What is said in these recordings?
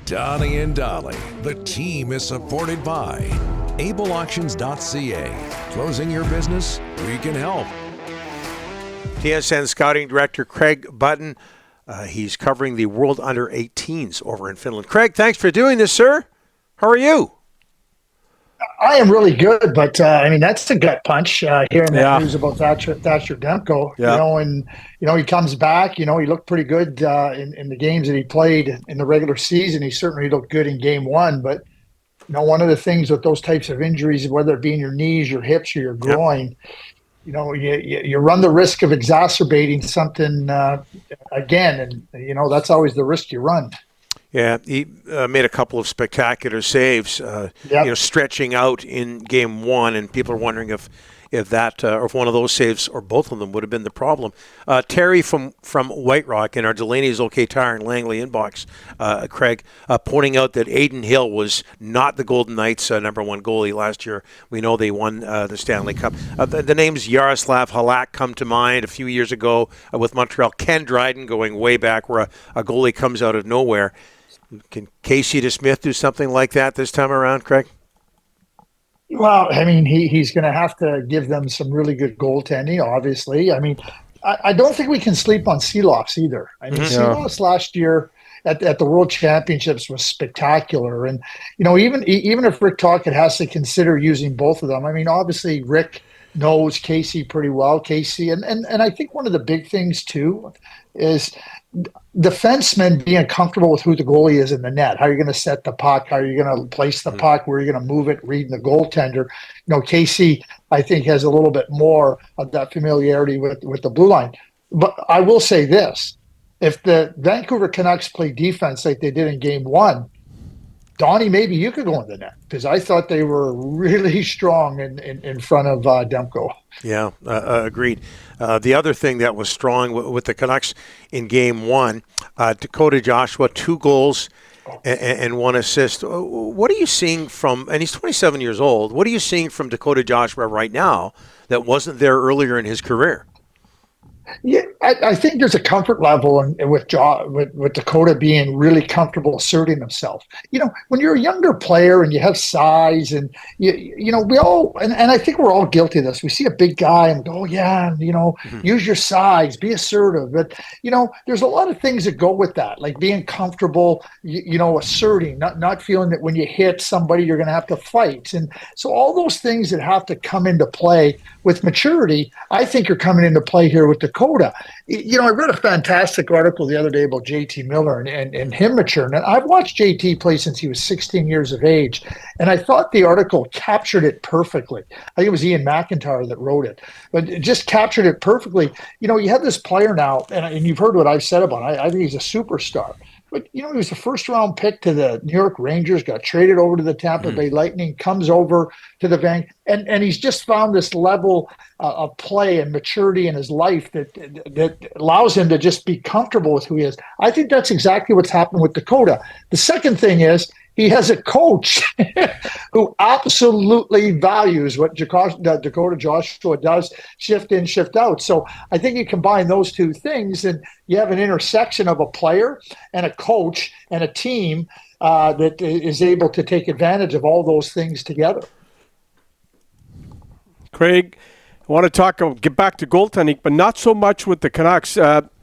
Donnie and Dolly. The team is supported by ableauctions.ca. Closing your business? We can help. TSN Scouting Director Craig Button. He's covering the World Under-18s over in Finland. Craig, thanks for doing this, sir. How are you? I am really good, but that's a gut punch hearing that news about Thatcher Demko. Yeah. And he comes back. He looked pretty good in the games that he played in the regular season. He certainly looked good in game one. But one of the things with those types of injuries, whether it be in your knees, your hips, or your groin, you run the risk of exacerbating something again, and that's always the risk you run. Yeah, he made a couple of spectacular saves, stretching out in game one, and people are wondering if that or if one of those saves or both of them would have been the problem. Terry from White Rock in our Delaney's OK Tire and Langley inbox, Craig, pointing out that Aiden Hill was not the Golden Knights' number one goalie last year. We know they won the Stanley Cup. The names Yaroslav Halak come to mind a few years ago with Montreal. Ken Dryden going way back, where a goalie comes out of nowhere. Can Casey DeSmith do something like that this time around, Craig? Well, he's going to have to give them some really good goaltending, obviously. I don't think we can sleep on Seeloffs either. Seeloffs last year at the World Championships was spectacular. And, even if Rick Tocchet has to consider using both of them, obviously Rick knows Casey pretty well. Casey, and I think one of the big things, too, is defensemen being comfortable with who the goalie is in the net. How are you going to set the puck? How are you going to place the puck? Where are you going to move it? Reading the goaltender. Casey, I think, has a little bit more of that familiarity with the blue line. But I will say this. If the Vancouver Canucks play defense like they did in game one, Donnie, maybe you could go in the net, because I thought they were really strong in front of Demko. Yeah, agreed. The other thing that was strong with the Canucks in game one, Dakota Joshua, 2 goals and 1 assist. What are you seeing from, and he's 27 years old, what are you seeing from Dakota Joshua right now that wasn't there earlier in his career? Yeah, I think there's a comfort level with Dakota being really comfortable asserting himself. When you're a younger player and you have size, and we all, and I think we're all guilty of this. We see a big guy and go, use your size, be assertive. But there's a lot of things that go with that, like being comfortable, asserting, not feeling that when you hit somebody you're going to have to fight. And so all those things that have to come into play with maturity, I think, are coming into play here with Dakota. I read a fantastic article the other day about JT Miller and him maturing. And I've watched JT play since he was 16 years of age, and I thought the article captured it perfectly. I think it was Ian McIntyre that wrote it, but it just captured it perfectly. You have this player now, and you've heard what I've said about him. I think he's a superstar. But, he was a first-round pick to the New York Rangers, got traded over to the Tampa Bay Lightning, comes over to the Van, and he's just found this level of play and maturity in his life that allows him to just be comfortable with who he is. I think that's exactly what's happened with Dakota. The second thing is, he has a coach who absolutely values what Dakota Joshua does, shift in, shift out. So I think you combine those two things, and you have an intersection of a player and a coach and a team that is able to take advantage of all those things together. Craig, I want to get back to goaltending, but not so much with the Canucks.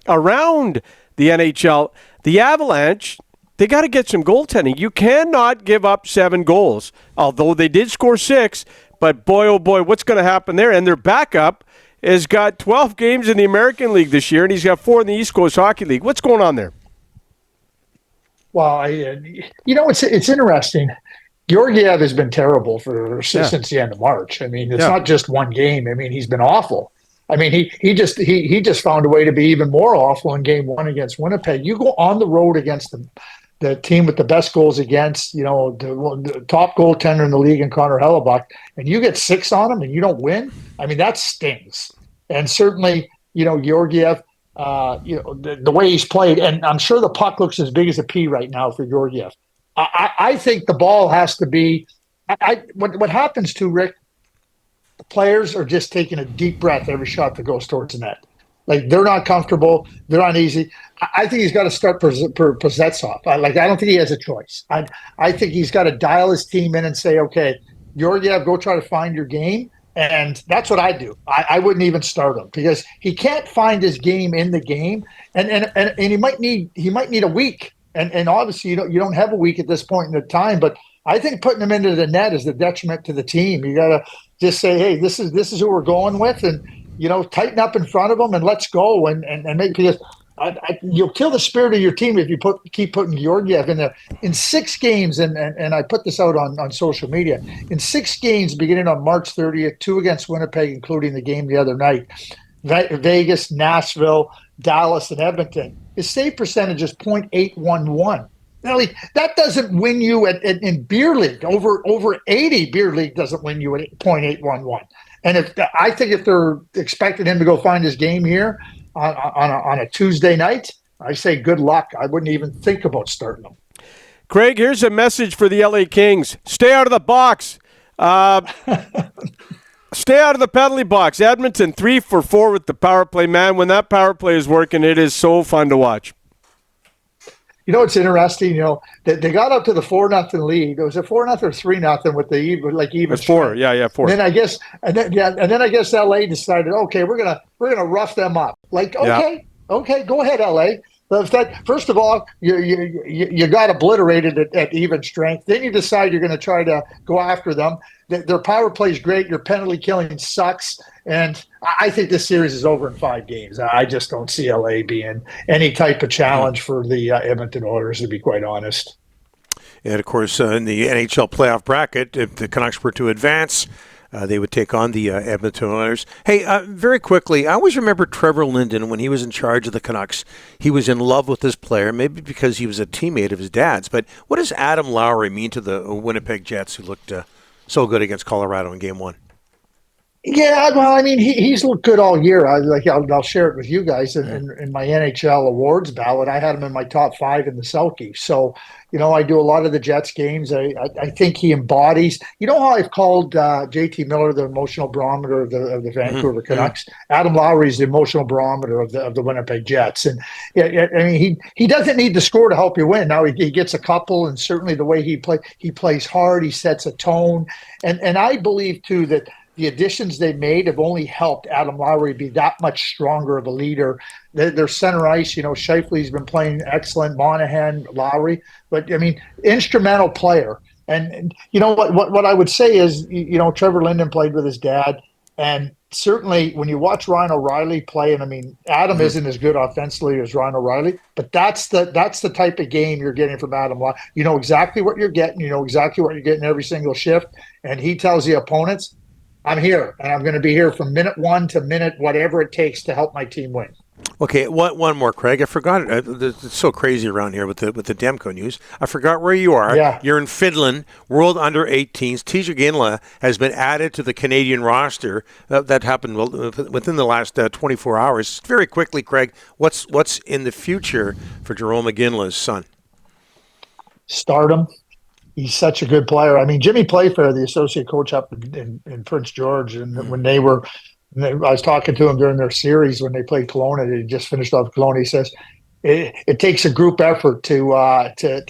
Around the NHL, the Avalanche, they got to get some goaltending. You cannot give up 7 goals, although they did score 6. But boy, oh boy, what's going to happen there? And their backup has got 12 games in the American League this year, and he's got 4 in the East Coast Hockey League. What's going on there? Well, it's interesting. Georgiev has been terrible since the end of March. It's not just one game. He's been awful. He just found a way to be even more awful in game 1 against Winnipeg. You go on the road against the team with the best goals against, the top goaltender in the league in Connor Hellebuck, and you get 6 on him and you don't win. That stings. And certainly, Georgiev, the way he's played, and I'm sure the puck looks as big as a pea right now for Georgiev. I think the ball has to be what happens to Rick, the players are just taking a deep breath every shot that goes towards the net. Like, they're not comfortable. They're uneasy. I think he's got to start Pozetsov. I don't think he has a choice. I think he's got to dial his team in and say, okay, Georgiev, go try to find your game. And that's what I do. I wouldn't even start him because he can't find his game in the game, and he might need a week. And obviously you don't have a week at this point in the time. But I think putting him into the net is the detriment to the team. You got to just say, hey, this is who we're going with, and tighten up in front of him and let's go and make, because you'll kill the spirit of your team if you keep putting Georgiev in there. In 6 games, and I put this out on social media, in 6 games beginning on March 30th, 2 against Winnipeg, including the game the other night, Vegas, Nashville, Dallas, and Edmonton, his save percentage is .811. Now, that doesn't win you in beer league. Over 80 beer league doesn't win you at .811. And I think if they're expecting him to go find his game here on a Tuesday night, I say good luck. I wouldn't even think about starting him. Craig, here's a message for the LA Kings. Stay out of the box. Stay out of the penalty box. Edmonton 3 for 4 with the power play. Man, when that power play is working, it is so fun to watch. It's interesting. They got up to the 4-0 lead. Was it 4-0 or 3-0 with the even? It's 4. Yeah, 4. And then I guess LA decided, okay, we're gonna rough them up. Okay, go ahead, LA. First of all, you got obliterated at even strength. Then you decide you're going to try to go after them. Their power play is great. Your penalty killing sucks. And I think this series is over in 5 games. I just don't see LA being any type of challenge for the Edmonton Oilers, to be quite honest. And, of course, in the NHL playoff bracket, if the Canucks were to advance, they would take on the Edmonton Oilers. Hey, very quickly, I always remember Trevor Linden when he was in charge of the Canucks. He was in love with this player, maybe because he was a teammate of his dad's. But what does Adam Lowry mean to the Winnipeg Jets, who looked so good against Colorado in Game 1? Yeah, well, I mean, he's looked good all year. I'll share it with you guys in my NHL awards ballot. I had him in my top 5 in the Selkie. So, I do a lot of the Jets games. I think he embodies. You know how I've called JT Miller the emotional barometer of the Vancouver Canucks? Adam Lowry's the emotional barometer of the Winnipeg Jets. And I mean, he doesn't need to score to help you win. Now he gets a couple, and certainly the way he plays hard. He sets a tone, and I believe too that the additions they made have only helped Adam Lowry be that much stronger of a leader. Their center ice, Scheifele's been playing excellent, Monahan, Lowry, but I mean, instrumental player. And what I would say is, Trevor Linden played with his dad, and certainly when you watch Ryan O'Reilly play, and I mean, Adam isn't as good offensively as Ryan O'Reilly, but that's the type of game you're getting from Adam Lowry. You know exactly what you're getting. You know exactly what you're getting every single shift, and he tells the opponents, I'm here, and I'm going to be here from minute 1 to minute whatever it takes to help my team win. Okay, one more, Craig. I forgot. It's so crazy around here with the Demko news. I forgot where you are. Yeah. You're in Finland, World Under-18s. Tija Ginla has been added to the Canadian roster. That happened within the last 24 hours. Very quickly, Craig, what's in the future for Jerome Ginla's son? Start him. He's such a good player. I mean, Jimmy Playfair, the associate coach up in Prince George, and when I was talking to him during their series when they played Kelowna, they just finished off Kelowna. He says it takes a group effort to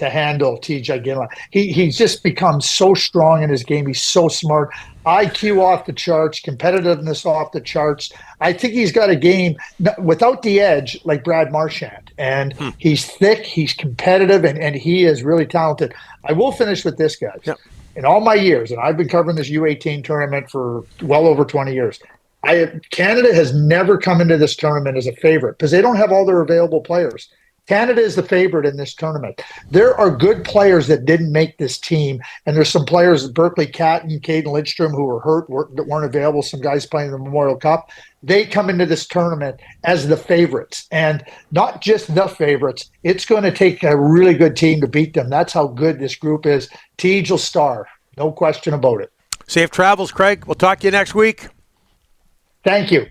handle TJ Ginla. He's just become so strong in his game. He's so smart. IQ off the charts, competitiveness off the charts. I think he's got a game without the edge like Brad Marchand. And he's thick, he's competitive, and he is really talented. I will finish with this, guys. Yep. In all my years, and I've been covering this U18 tournament for well over 20 years, Canada has never come into this tournament as a favorite because they don't have all their available players. Canada is the favorite in this tournament. There are good players that didn't make this team, and there's some players, Berkeley Catton, Caden Lidstrom, who were hurt, that weren't available, some guys playing the Memorial Cup. They come into this tournament as the favorites, and not just the favorites. It's going to take a really good team to beat them. That's how good this group is. Tej will star, no question about it. Safe travels, Craig. We'll talk to you next week. Thank you.